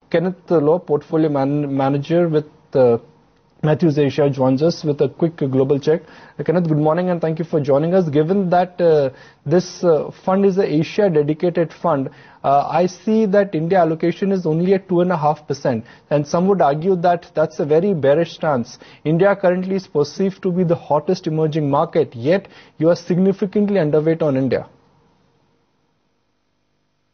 Kenneth, Lowe, portfolio manager with Matthews Asia, joins us with a quick global check. Kenneth, good morning and thank you for joining us. Given that this fund is an Asia dedicated fund, I see that India allocation is only at 2.5%, and some would argue that that's a very bearish stance. India currently is perceived to be the hottest emerging market, yet you are significantly underweight on India.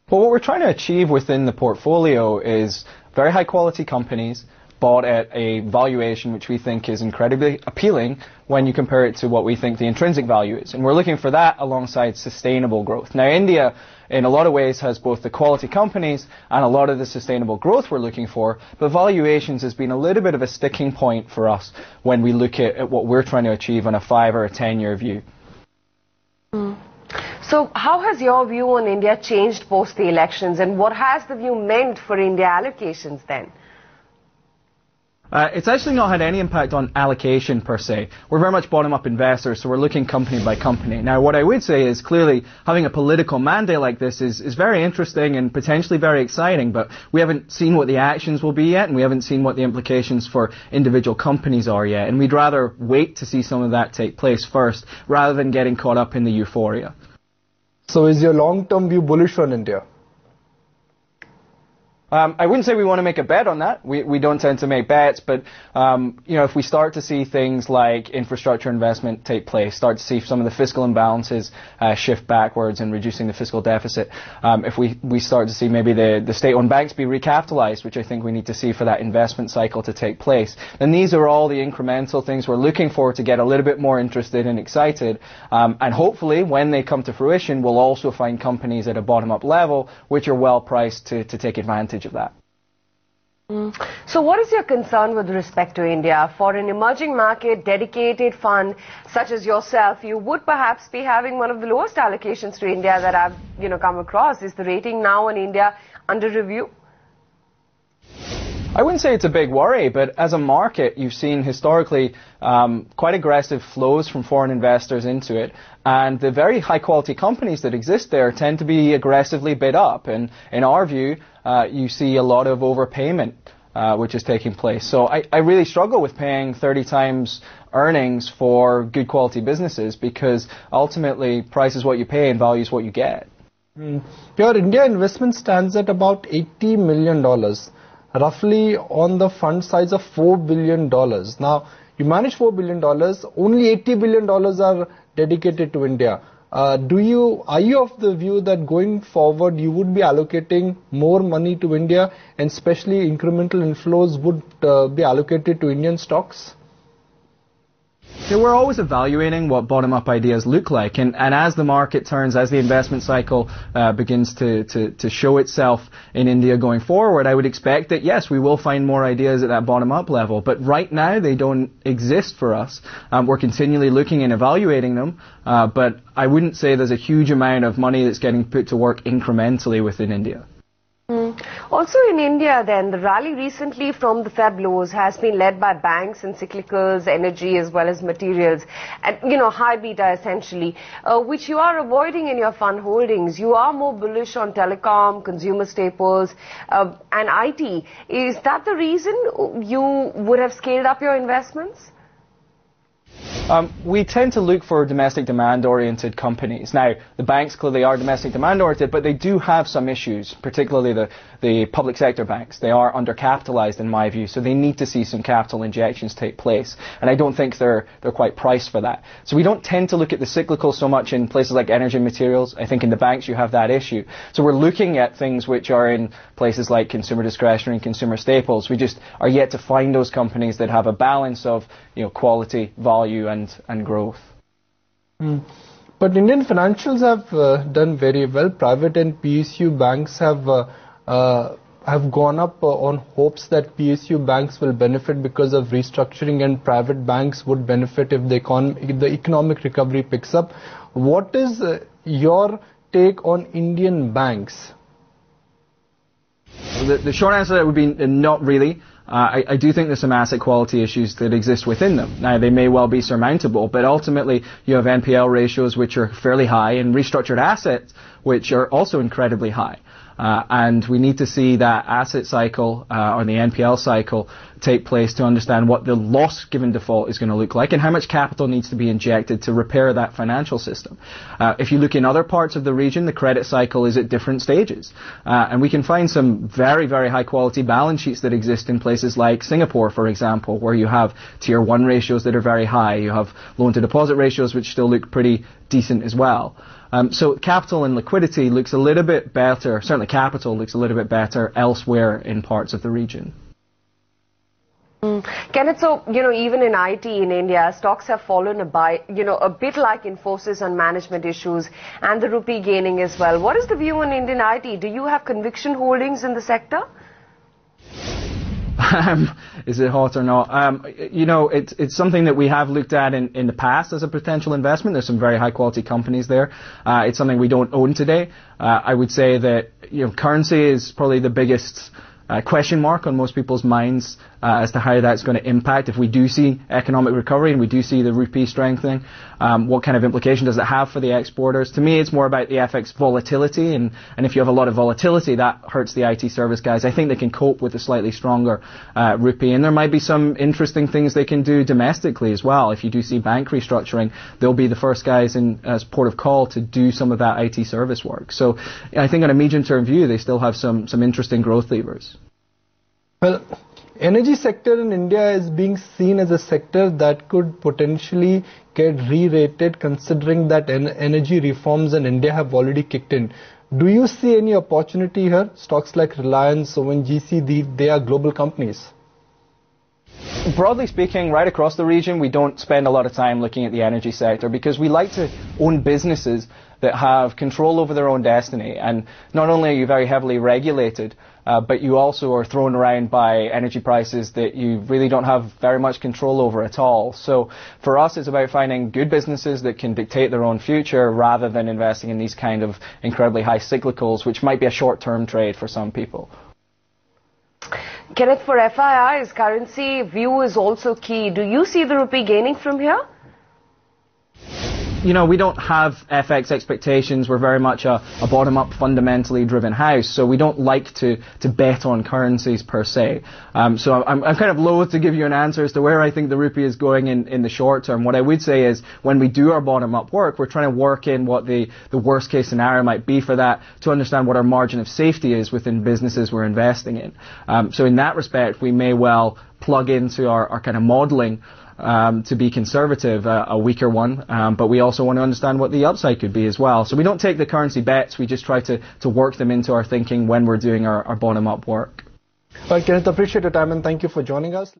Well, what we're trying to achieve within the portfolio is very high quality companies bought at a valuation which we think is incredibly appealing when you compare it to what we think the intrinsic value is. And we're looking for that alongside sustainable growth. Now, India, in a lot of ways, has both the quality companies and a lot of the sustainable growth we're looking for, but valuations has been a little bit of a sticking point for us when we look at what we're trying to achieve on a 5 or a 10-year view. So how has your view on India changed post the elections, and what has the view meant for India allocations then? It's actually not had any impact on allocation per se. We're very much bottom-up investors, so we're looking company by company. Now, what I would say is clearly having a political mandate like this is very interesting and potentially very exciting, but we haven't seen what the actions will be yet, and we haven't seen what the implications for individual companies are yet, and we'd rather wait to see some of that take place first rather than getting caught up in the euphoria. So is your long-term view bullish on India? I wouldn't say we want to make a bet on that. We don't tend to make bets, but if we start to see things like infrastructure investment take place, start to see some of the fiscal imbalances shift backwards and reducing the fiscal deficit, if we start to see maybe the state-owned banks be recapitalized, which I think we need to see for that investment cycle to take place, then these are all the incremental things we're looking for to get a little bit more interested and excited. And hopefully, when they come to fruition, we'll also find companies at a bottom-up level which are well priced to take advantage of that. So what is your concern with respect to India? For an emerging market dedicated fund such as yourself, you would perhaps be having one of the lowest allocations to India that I've come across. Is the rating now on India under review? I wouldn't say it's a big worry, but as a market, you've seen historically quite aggressive flows from foreign investors into it, and the very high-quality companies that exist there tend to be aggressively bid up, and in our view, you see a lot of overpayment which is taking place. So I really struggle with paying 30 times earnings for good quality businesses, because ultimately price is what you pay and value is what you get. Your India investment stands at about $80 million. Roughly on the fund size of $4 billion. Now, you manage $4 billion, only $80 billion are dedicated to India. Are you of the view that going forward you would be allocating more money to India, and especially incremental inflows would be allocated to Indian stocks? So we're always evaluating what bottom-up ideas look like, and as the market turns, as the investment cycle begins to show itself in India going forward, I would expect that, yes, we will find more ideas at that bottom-up level, but right now they don't exist for us. We're continually looking and evaluating them, but I wouldn't say there's a huge amount of money that's getting put to work incrementally within India. Also in India then, the rally recently from the Feb lows has been led by banks and cyclicals, energy as well as materials, and high beta essentially, which you are avoiding in your fund holdings. You are more bullish on telecom, consumer staples and IT. Is that the reason you would have scaled up your investments? We tend to look for domestic demand-oriented companies. Now, the banks clearly are domestic demand-oriented, but they do have some issues, particularly the public sector banks. They are undercapitalized in my view, so they need to see some capital injections take place, and I don't think they're quite priced for that. So we don't tend to look at the cyclical so much in places like energy and materials. I think in the banks you have that issue. So we're looking at things which are in places like consumer discretionary and consumer staples. We just are yet to find those companies that have a balance of quality, value and growth. But Indian financials have done very well. Private and PSU banks have gone up on hopes that PSU banks will benefit because of restructuring, and private banks would benefit if the economic recovery picks up. What is your take on Indian banks? The short answer to that would be not really. I do think there's some asset quality issues that exist within them. Now, they may well be surmountable, but ultimately you have NPL ratios which are fairly high and restructured assets which are also incredibly high. And we need to see that asset cycle or the NPL cycle take place to understand what the loss given default is going to look like and how much capital needs to be injected to repair that financial system. If you look in other parts of the region, the credit cycle is at different stages. And we can find some very, very high quality balance sheets that exist in places like Singapore, for example, where you have tier 1 ratios that are very high. You have loan to deposit ratios which still look pretty decent as well. So capital and liquidity looks a little bit better, certainly capital looks a little bit better elsewhere in parts of the region. Kenneth, so, even in IT in India, stocks have fallen a bit like Infosys on management issues and the rupee gaining as well. What is the view on Indian IT? Do you have conviction holdings in the sector? Is it hot or not? It's something that we have looked at in the past as a potential investment. There's some very high quality companies there. It's something we don't own today. I would say that, currency is probably the biggest question mark on most people's minds as to how that's going to impact. If we do see economic recovery and we do see the rupee strengthening, what kind of implication does it have for the exporters? To me, it's more about the FX volatility, and if you have a lot of volatility, that hurts the IT service guys. I think they can cope with a slightly stronger rupee, and there might be some interesting things they can do domestically as well. If you do see bank restructuring, they'll be the first guys as port of call to do some of that IT service work. So I think on a medium-term view, they still have some interesting growth levers. Well, energy sector in India is being seen as a sector that could potentially get re-rated considering that energy reforms in India have already kicked in. Do you see any opportunity here? Stocks like Reliance, ONGC, they are global companies. Broadly speaking, right across the region, we don't spend a lot of time looking at the energy sector because we like to own businesses that have control over their own destiny. And not only are you very heavily regulated, but you also are thrown around by energy prices that you really don't have very much control over at all. So for us, it's about finding good businesses that can dictate their own future rather than investing in these kind of incredibly high cyclicals, which might be a short-term trade for some people. Kenneth, for FIIs, currency view is also key. Do you see the rupee gaining from here? We don't have FX expectations. We're very much a bottom-up, fundamentally driven house, so we don't like to bet on currencies per se. So I'm kind of loath to give you an answer as to where I think the rupee is going in the short term. What I would say is when we do our bottom-up work, we're trying to work in what the worst-case scenario might be for that to understand what our margin of safety is within businesses we're investing in. So in that respect, we may well plug into our kind of modeling to be conservative, a weaker one, but we also want to understand what the upside could be as well. So we don't take the currency bets, we just try to work them into our thinking when we're doing our bottom-up work. Well, Kenneth, appreciate your time and thank you for joining us.